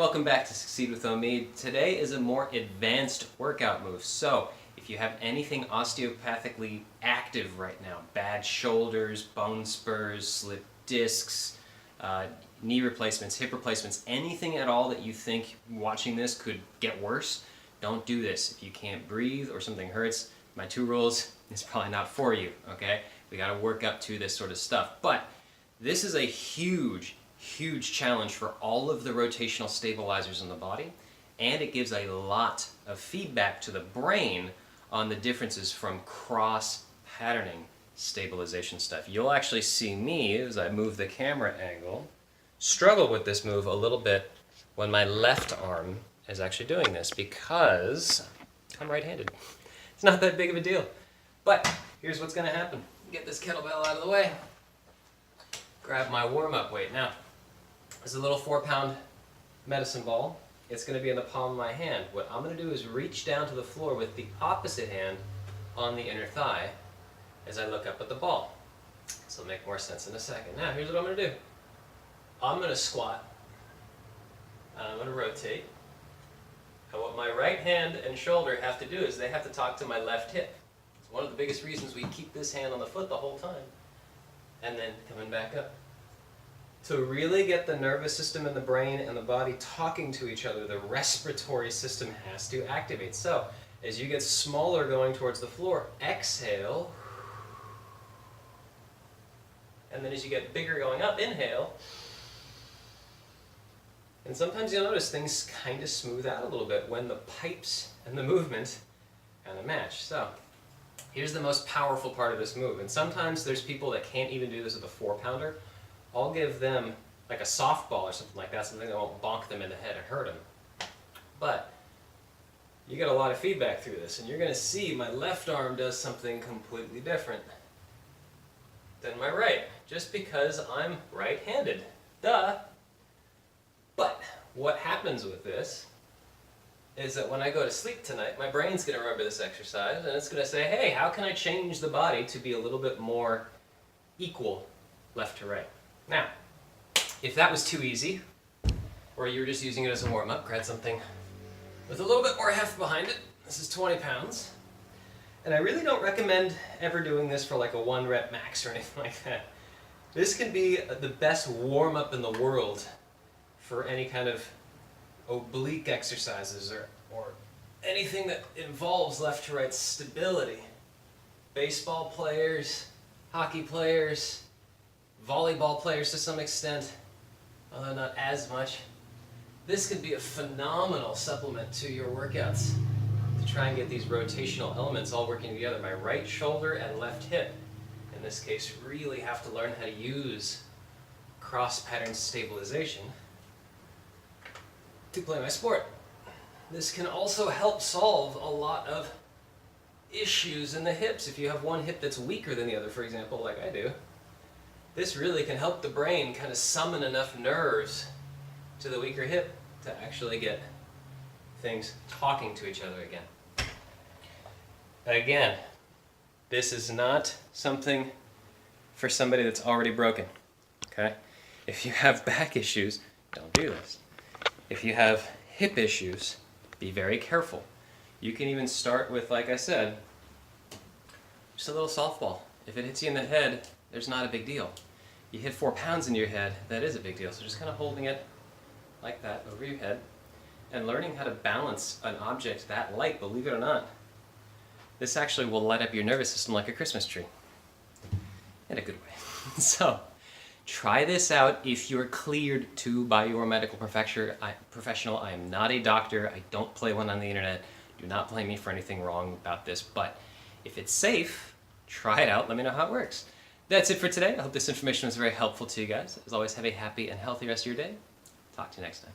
welcome back to Succeed with Omid. Today is a more advanced workout move. So, if you have anything osteopathically active right now, bad shoulders, bone spurs, slipped discs, knee replacements, hip replacements, anything at all that you think watching this could get worse, don't do this. If you can't breathe or something hurts, my 2 rules is probably not for you, okay? We gotta work up to this sort of stuff. But this is a huge challenge for all of the rotational stabilizers in the body, and it gives a lot of feedback to the brain on the differences from cross-patterning stabilization stuff. You'll actually see me, as I move the camera angle, struggle with this move a little bit when my left arm is actually doing this because I'm right-handed. It's not that big of a deal. But here's what's going to happen. Get this kettlebell out of the way. Grab my warm-up weight. Now, there's a little 4-pound medicine ball. It's going to be in the palm of my hand. What I'm going to do is reach down to the floor with the opposite hand on the inner thigh as I look up at the ball. This will make more sense in a second. Now, here's what I'm going to do. I'm going to squat, and I'm going to rotate. And what my right hand and shoulder have to do is they have to talk to my left hip. It's one of the biggest reasons we keep this hand on the foot the whole time. And then coming back up. To really get the nervous system and the brain and the body talking to each other, the respiratory system has to activate. So, as you get smaller going towards the floor, exhale. And then as you get bigger going up, inhale. And sometimes you'll notice things kind of smooth out a little bit when the pipes and the movement kind of match. So, here's the most powerful part of this move. And sometimes there's people that can't even do this with a 4-pounder. I'll give them like a softball or something like that, something that won't bonk them in the head and hurt them. But you get a lot of feedback through this, and you're going to see my left arm does something completely different than my right, just because I'm right-handed. Duh! But what happens with this is that when I go to sleep tonight, my brain's going to remember this exercise, and it's going to say, hey, how can I change the body to be a little bit more equal left to right? Now, if that was too easy, or you were just using it as a warm-up, grab something with a little bit more heft behind it. This is 20 pounds. And I really don't recommend ever doing this for like a 1-rep max or anything like that. This can be the best warm-up in the world for any kind of oblique exercises or anything that involves left to right stability. Baseball players, hockey players, volleyball players to some extent, although not as much. This could be a phenomenal supplement to your workouts to try and get these rotational elements all working together. My right shoulder and left hip, in this case, really have to learn how to use cross-pattern stabilization to play my sport. This can also help solve a lot of issues in the hips. If you have one hip that's weaker than the other, for example, like I do, this really can help the brain kind of summon enough nerves to the weaker hip to actually get things talking to each other again. Again, this is not something for somebody that's already broken, okay? If you have back issues, don't do this. If you have hip issues, be very careful. You can even start with, like I said, just a little softball. If it hits you in the head, there's not a big deal. You hit 4 pounds in your head, that is a big deal. So just kind of holding it like that over your head and learning how to balance an object that light, believe it or not. This actually will light up your nervous system like a Christmas tree. In a good way. So, try this out if you're cleared to by your medical professional. I am not a doctor. I don't play one on the internet. Do not blame me for anything wrong about this. But if it's safe, try it out. Let me know how it works. That's it for today. I hope this information was very helpful to you guys. As always, have a happy and healthy rest of your day. Talk to you next time.